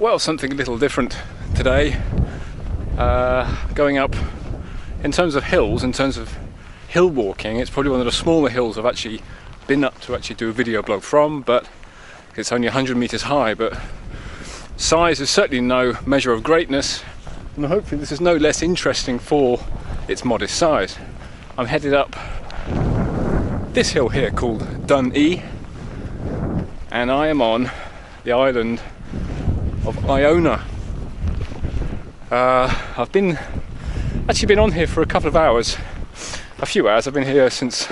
Well, something a little different today. Going up, in terms of hills, in terms of hill walking, it's probably one of the smaller hills I've actually been up to actually do a video blog from, but it's only 100 meters high, but size is certainly no measure of greatness, and hopefully this is no less interesting for its modest size. I'm headed up this hill here called Dun E, and I am on the island of Iona. I've actually been on here for a couple of hours, a few hours. I've been here since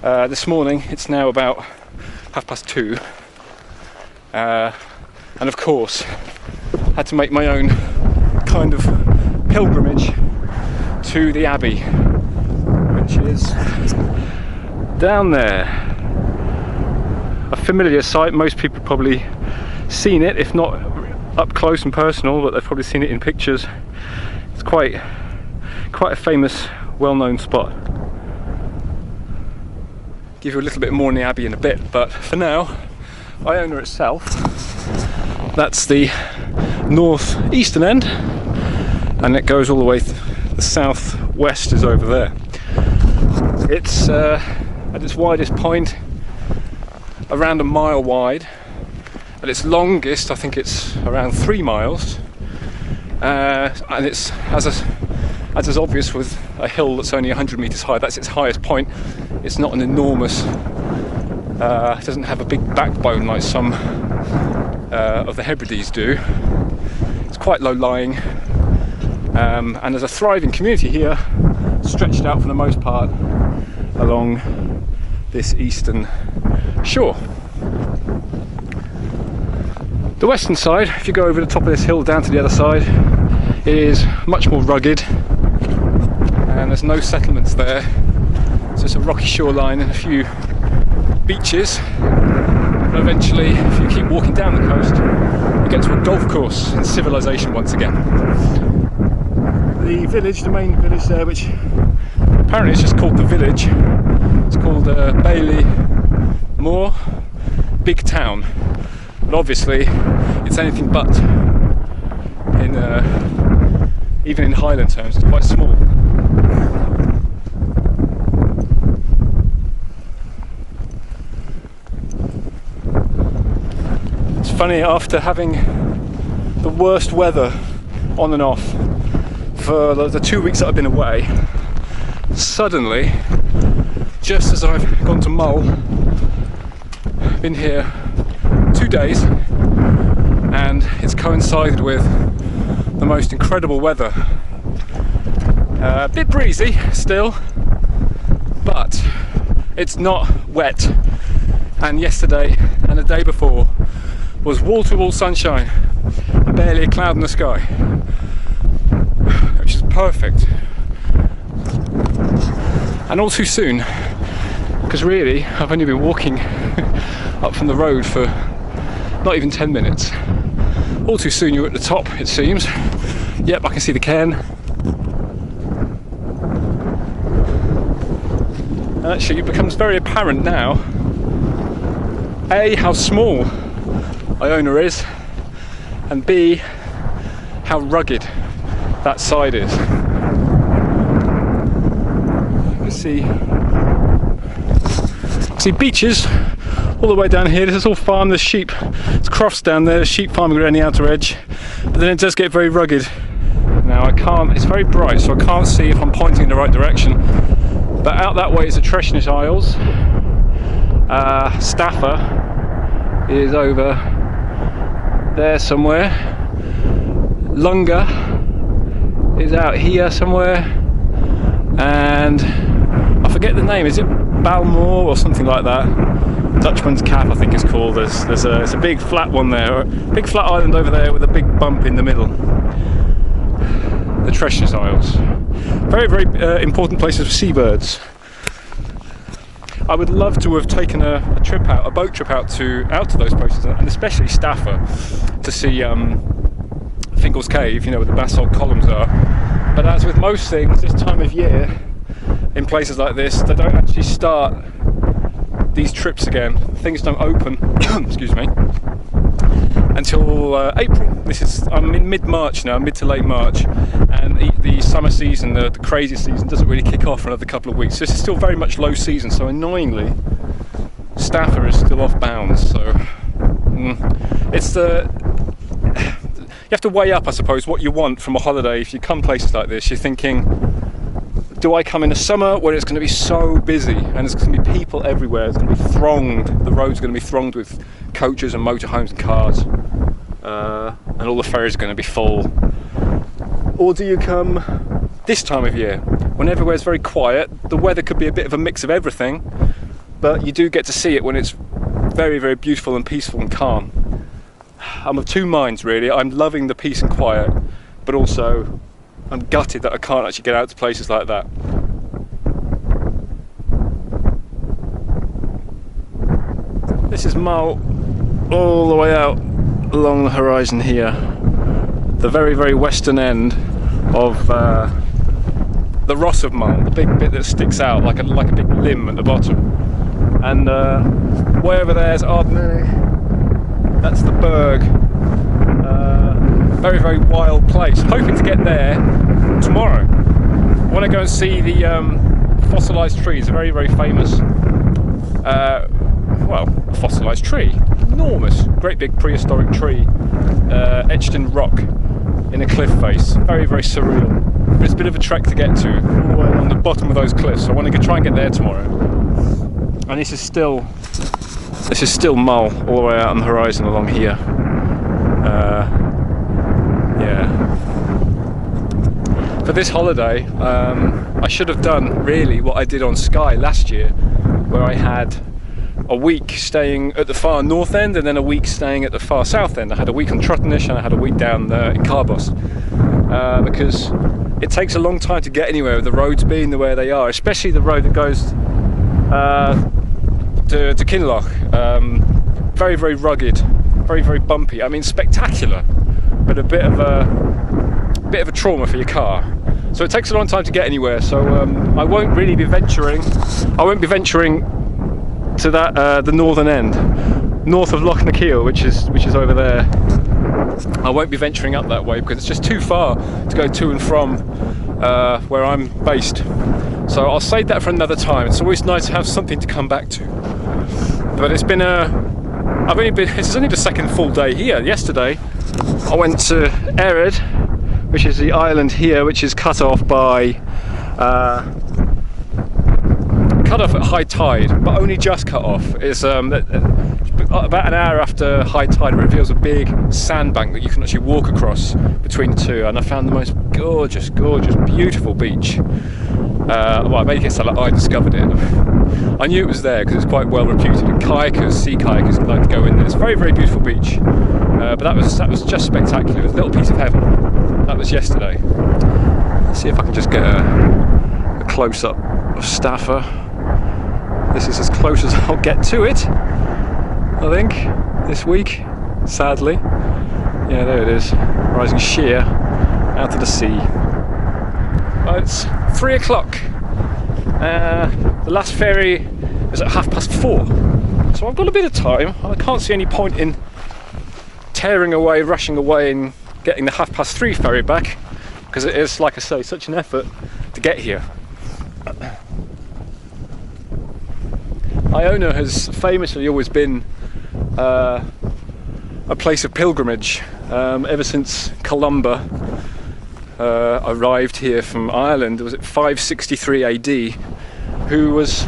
this morning. It's now about 2:30, and of course had to make my own kind of pilgrimage to the Abbey, which is down there. A familiar sight. Most people probably seen it, if not up close and personal, but they've probably seen it in pictures. It's quite a famous, well-known spot. Give you a little bit more on the Abbey in a bit, but for now, Iona itself, that's the northeastern end, and it goes all the way the southwest is over there. It's at its widest point around a mile wide. At its longest, I think it's around 3 miles, and it's as is obvious with a hill that's only 100 meters high. That's its highest point. It's not an enormous. It doesn't have a big backbone like some of the Hebrides do. It's quite low lying, and there's a thriving community here, stretched out for the most part along this eastern shore. The western side, if you go over the top of this hill down to the other side, is much more rugged, and there's no settlements there. So it's a rocky shoreline and a few beaches. But eventually, if you keep walking down the coast, you get to a golf course and civilization once again. The village, the main village there, which apparently is just called the village, it's called Bailey Moor, Big Town. But obviously, it's anything but. Even in Highland terms, it's quite small. It's funny, after having the worst weather on and off for the 2 weeks that I've been away, suddenly, just as I've gone to Mull, been here 2 days, and it's coincided with the most incredible weather. A bit breezy still, but it's not wet. And yesterday and the day before was wall-to-wall sunshine and barely a cloud in the sky, which is perfect. And all too soon, because really I've only been walking up from the road for not even 10 minutes. All too soon you're at the top, it seems. Yep, I can see the cairn. And actually it becomes very apparent now, A, how small Iona is, and B, how rugged that side is. You can see beaches all the way down here. This is all farm, there's sheep, there's crofts down there, there's sheep farming around the outer edge, but then it does get very rugged. Now it's very bright, so I can't see if I'm pointing in the right direction, but out that way is the Treshness Isles. Staffa is over there somewhere. Lunga is out here somewhere, and I forget the name, is it Balmore or something like that? Dutchman's Cap, I think it's called. It's a big flat one there, a big flat island over there with a big bump in the middle. The Treshness Isles. Very, very important places for seabirds. I would love to have taken a boat trip out to those places, and especially Staffa, to see Fingal's Cave, you know, where the basalt columns are. But as with most things this time of year, in places like this, they don't actually start these trips again. Things don't open, excuse me, until till April. I'm in mid-March now, mid to late March, and the summer season, the crazy season, doesn't really kick off for another couple of weeks. So this is still very much low season, so annoyingly Staffa is still off bounds. So it's you have to weigh up, I suppose, what you want from a holiday. If you come places like this, you're thinking, do I come in the summer where it's going to be so busy and there's going to be people everywhere, it's going to be thronged, the roads are going to be thronged with coaches and motorhomes and cars, and all the ferries are going to be full? Or do you come this time of year when everywhere's very quiet? The weather could be a bit of a mix of everything, but you do get to see it when it's very, very beautiful and peaceful and calm. I'm of two minds, really. I'm loving the peace and quiet, but also I'm gutted that I can't actually get out to places like that. This is Mull all the way out along the horizon here, the very, very western end of the Ross of Mull, the big bit that sticks out like a big limb at the bottom. And way over there's Ardney. That's the Berg. Very, very wild place. Hoping to get there tomorrow. I want to go and see the fossilised trees. A very, very famous, a fossilised tree. Enormous, great big prehistoric tree, etched in rock in a cliff face. Very, very surreal. But it's a bit of a trek to get to, all the way on the bottom of those cliffs. So I want to try and get there tomorrow. And this is still Mull, all the way out on the horizon along here. Yeah. For this holiday, I should have done really what I did on Skye last year, where I had a week staying at the far north end and then a week staying at the far south end. I had a week on Trotternish and I had a week down in Carbos, because it takes a long time to get anywhere with the roads being the way they are, especially the road that goes to Kinloch. Very, very rugged, very, very bumpy. I mean, spectacular, but a bit of a trauma for your car. So it takes a long time to get anywhere. So I won't really be venturing. I won't be venturing to that the northern end, north of Loch Nakiel, which is over there. I won't be venturing up that way because it's just too far to go to and from where I'm based. So I'll save that for another time. It's always nice to have something to come back to. But it's been this is only the second full day here. Yesterday I went to Ered, which is the island here, which is cut off at high tide, but only just cut off. It's about an hour after high tide, it reveals a big sandbank that you can actually walk across between the two, and I found the most gorgeous, gorgeous, beautiful beach. Well, I guess I discovered it. I knew it was there because it's quite well reputed, and sea kayakers like to go in there. It's a very, very beautiful beach, but that was just spectacular. It was a little piece of heaven. That was yesterday. Let's see if I can just get a close-up of Staffa. This is as close as I'll get to it, I think, this week, sadly. Yeah, there it is, rising sheer out to the sea. Well, it's 3 o'clock. The last ferry is at 4:30, so I've got a bit of time. I can't see any point in tearing away, rushing away and getting the 3:30 ferry back, because it is, like I say, such an effort to get here. Iona has famously always been a place of pilgrimage ever since Columba arrived here from Ireland. Was it 563 AD? Who was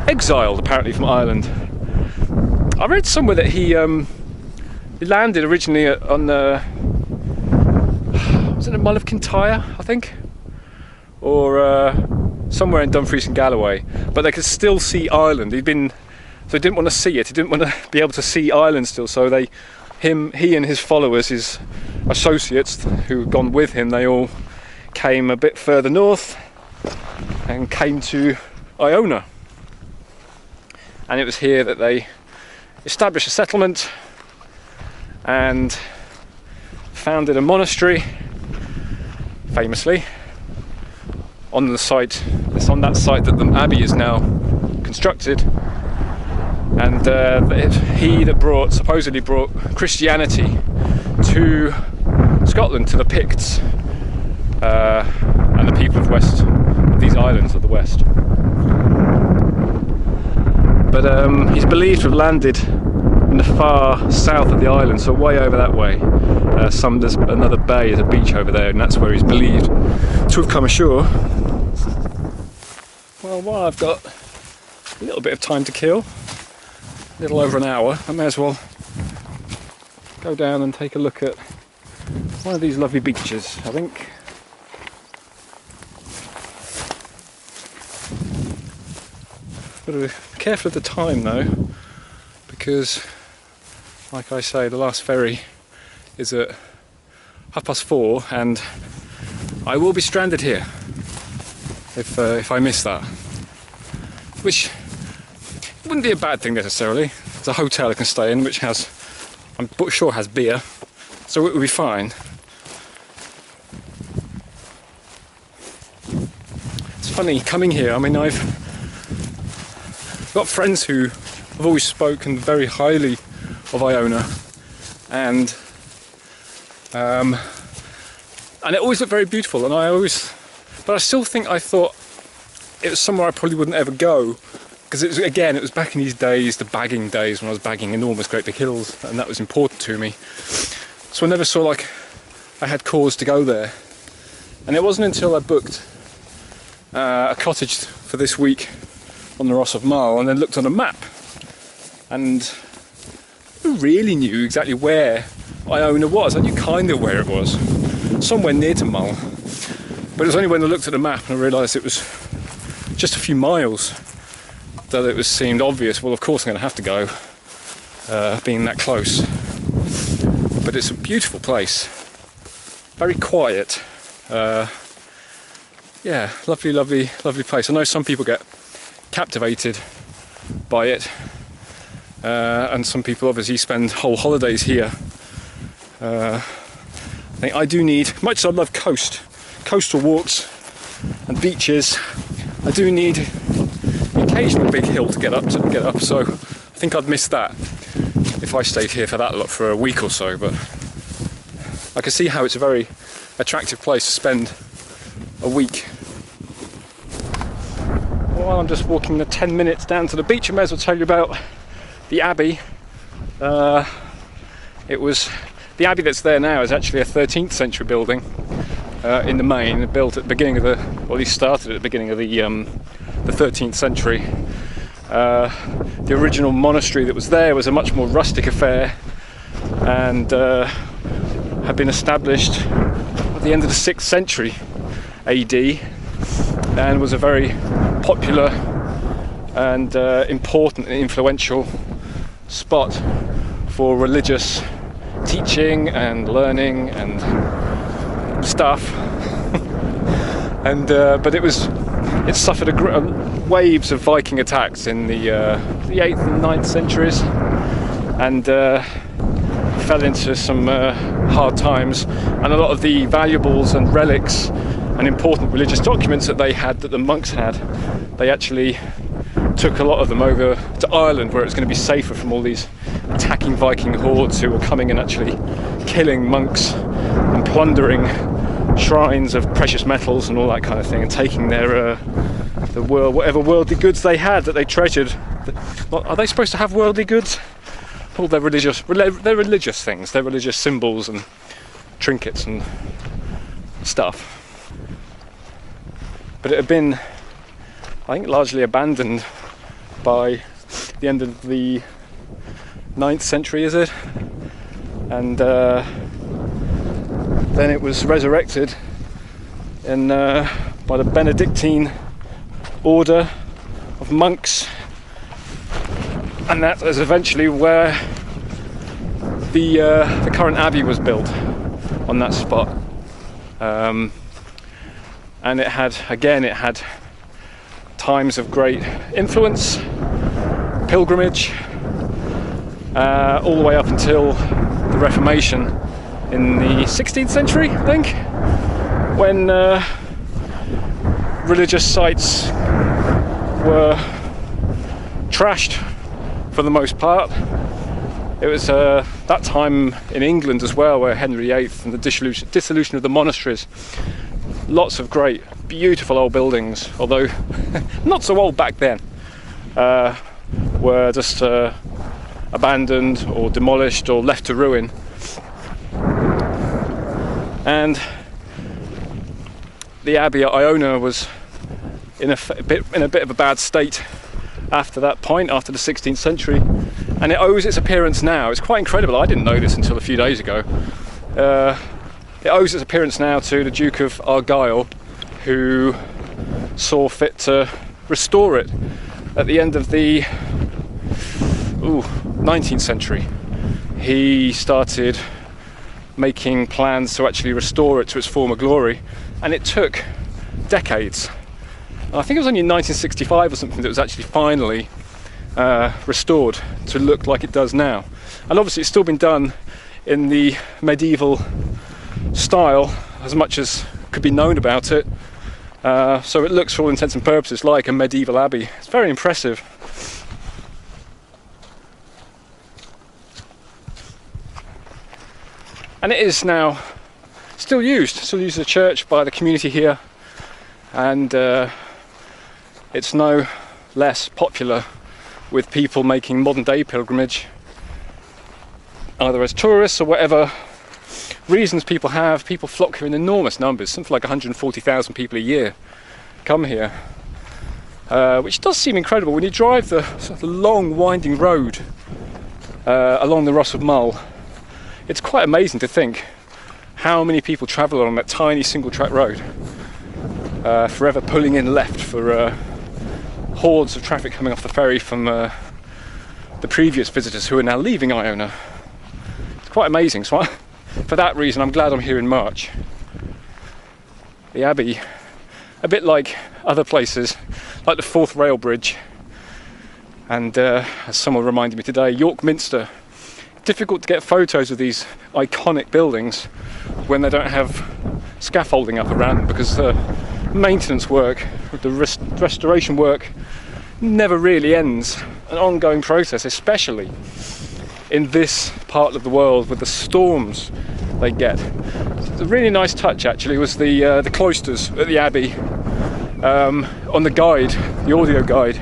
exiled apparently from Ireland. I read somewhere that he landed originally on was it Mull of Kintyre, I think, or somewhere in Dumfries and Galloway, but they could still see Ireland. So he didn't want to see it. He didn't want to be able to see Ireland still. So he and his followers, his associates who had gone with him, they all came a bit further north and came to Iona. And it was here that they established a settlement and founded a monastery, famously, on the site. It's on that site that the Abbey is now constructed. and he that supposedly brought Christianity to Scotland, to the Picts and the people of these islands of the west. But he's believed to have landed in the far south of the island, so way over that way. There's another bay, there's a beach over there, and that's where he's believed to have come ashore. Well, while I've got a little bit of time to kill, a little over an hour, I may as well go down and take a look at one of these lovely beaches, I think. Got to be careful of the time though, because like I say, the last ferry is at 4:30 and I will be stranded here if I miss that, which wouldn't be a bad thing necessarily. There's a hotel I can stay in which has, I'm sure has beer, so it would be fine. It's funny coming here, I mean I've got friends who have always spoken very highly of Iona, and it always looked very beautiful, and but I still think I thought it was somewhere I probably wouldn't ever go, because it was back in these days, the bagging days, when I was bagging enormous great big hills, and that was important to me. So I never saw like I had cause to go there, and it wasn't until I booked a cottage for this week on the Ross of Mull and then looked on a map, and who really knew exactly where Iona was. I knew kind of where it was, somewhere near to Mull, but it was only when I looked at the map and I realised it was just a few miles that it seemed obvious, well of course I'm going to have to go, being that close. But it's a beautiful place, very quiet, yeah, lovely place. I know some people get captivated by it, and some people obviously spend whole holidays here. I think I do need, much as I love coastal walks and beaches, I do need the occasional big hill to get up, so I think I'd miss that if I stayed here for a week or so. But I can see how it's a very attractive place to spend a week. While I'm just walking the 10 minutes down to the beach, I may as well tell you about the Abbey. The Abbey that's there now is actually a 13th century building in the main, built at the beginning of at least started at the beginning of the 13th century. The original monastery that was there was a much more rustic affair, and had been established at the end of the 6th century AD, and was a very popular and important and influential spot for religious teaching and learning and stuff. And but it suffered waves of Viking attacks in the 8th and 9th centuries, and fell into some hard times, and a lot of the valuables and relics and important religious documents that the monks had, they actually took a lot of them over to Ireland, where it was going to be safer from all these attacking Viking hordes who were coming and actually killing monks and plundering shrines of precious metals and all that kind of thing, and taking their whatever worldly goods they had that they treasured. Are they supposed to have worldly goods? All their religious things, their religious symbols and trinkets and stuff. But it had been, I think, largely abandoned by the end of the 9th century, is it? And then it was resurrected by the Benedictine order of monks, and that is eventually where the current abbey was built, on that spot. And it had times of great influence, pilgrimage, all the way up until the Reformation in the 16th century, I think, when religious sites were trashed for the most part. It was that time in England as well, where Henry VIII and the dissolution of the monasteries. Lots of great, beautiful old buildings, although not so old back then, were just abandoned or demolished or left to ruin. And the Abbey at Iona was in a bit of a bad state after that point, after the 16th century, and it owes its appearance now. It's quite incredible. I didn't know this until a few days ago. It owes its appearance now to the Duke of Argyll, who saw fit to restore it at the end of the 19th century. He started making plans to actually restore it to its former glory, and it took decades. I think it was only in 1965 or something that it was actually finally restored to look like it does now. And obviously it's still been done in the medieval style as much as could be known about it. So it looks, for all intents and purposes, like a medieval abbey. It's very impressive. And it is now still used as a church by the community here, and it's no less popular with people making modern day pilgrimage, either as tourists or whatever reasons people have. People flock here in enormous numbers, something like 140,000 people a year come here, which does seem incredible when you drive the sort of long winding road along the Ross of Mull. It's quite amazing to think how many people travel on that tiny single track road, forever pulling in left for hordes of traffic coming off the ferry from the previous visitors who are now leaving Iona. It's quite amazing. So for that reason, I'm glad I'm here in March. The Abbey, a bit like other places, like the Forth Rail Bridge, and as someone reminded me today, York Minster. Difficult to get photos of these iconic buildings when they don't have scaffolding up around them, because the maintenance work, the restoration work never really ends. An ongoing process, especially in this part of the world with the storms they get. A really nice touch actually was the cloisters at the Abbey. On the guide, the audio guide,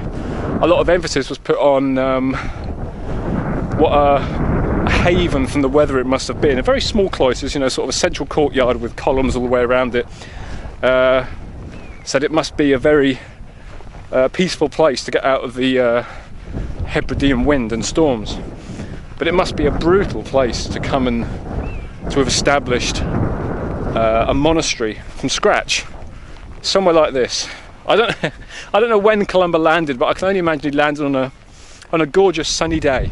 a lot of emphasis was put on what a haven from the weather it must have been. A very small cloisters, sort of a central courtyard with columns all the way around it. Said it must be a very peaceful place to get out of the Hebridean wind and storms. But it must be a brutal place to come and to have established a monastery from scratch, somewhere like this. I don't know when Columba landed, but I can only imagine he landed on a gorgeous sunny day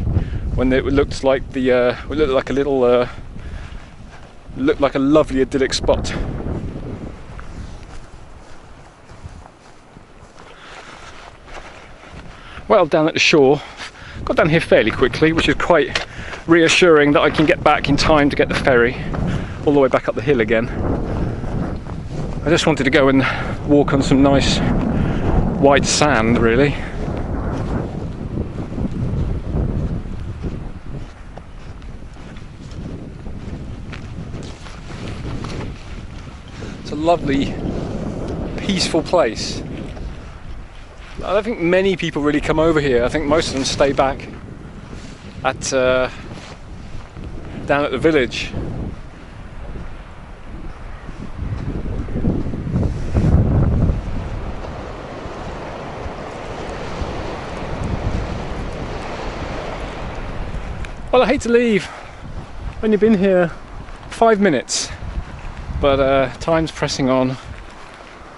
when it looked like it looked like a little looked like a lovely idyllic spot. Well, down at the shore, got down here fairly quickly, which is quite reassuring that I can get back in time to get the ferry all the way back up the hill again. I just wanted to go and walk on some nice white sand, really. It's a lovely, peaceful place. I don't think many people really come over here. I think most of them stay back at down at the village. Well, I hate to leave when you've been here 5 minutes, but time's pressing on.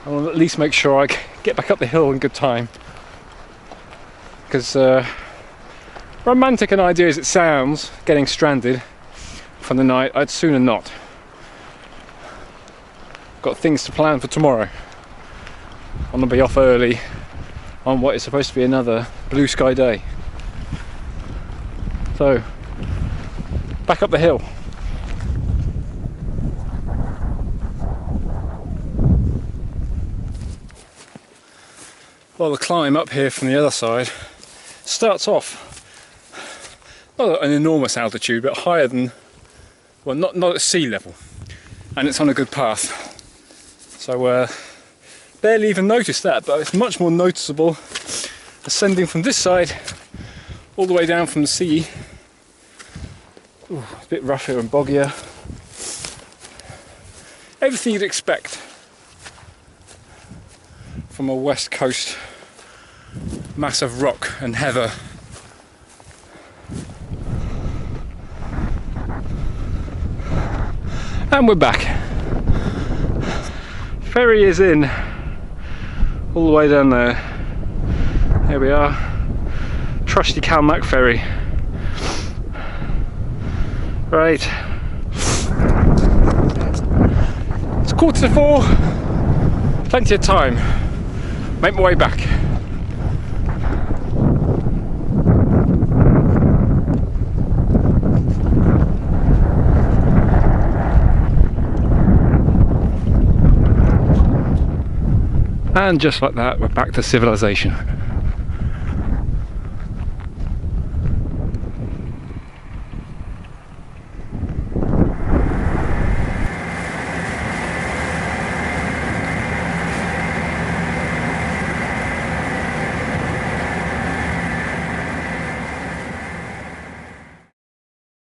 I want to at least make sure I get back up the hill in good time, because romantic an idea as it sounds, getting stranded for the night, I'd sooner not. Got things to plan for tomorrow. I'm going to be off early on what is supposed to be another blue sky day. So, back up the hill. Well, the climb up here from the other side starts off not at an enormous altitude, but higher than, well, not at sea level, and it's on a good path. So barely even noticed that, but it's much more noticeable ascending from this side all the way down from the sea. Ooh, it's a bit rougher and boggier. Everything you'd expect from a west coast mass of rock and heather. And we're back. Ferry is in all the way down there. Here we are, trusty Calmac ferry. Right, it's 3:45, plenty of time. Make my way back. And just like that, we're back to civilization.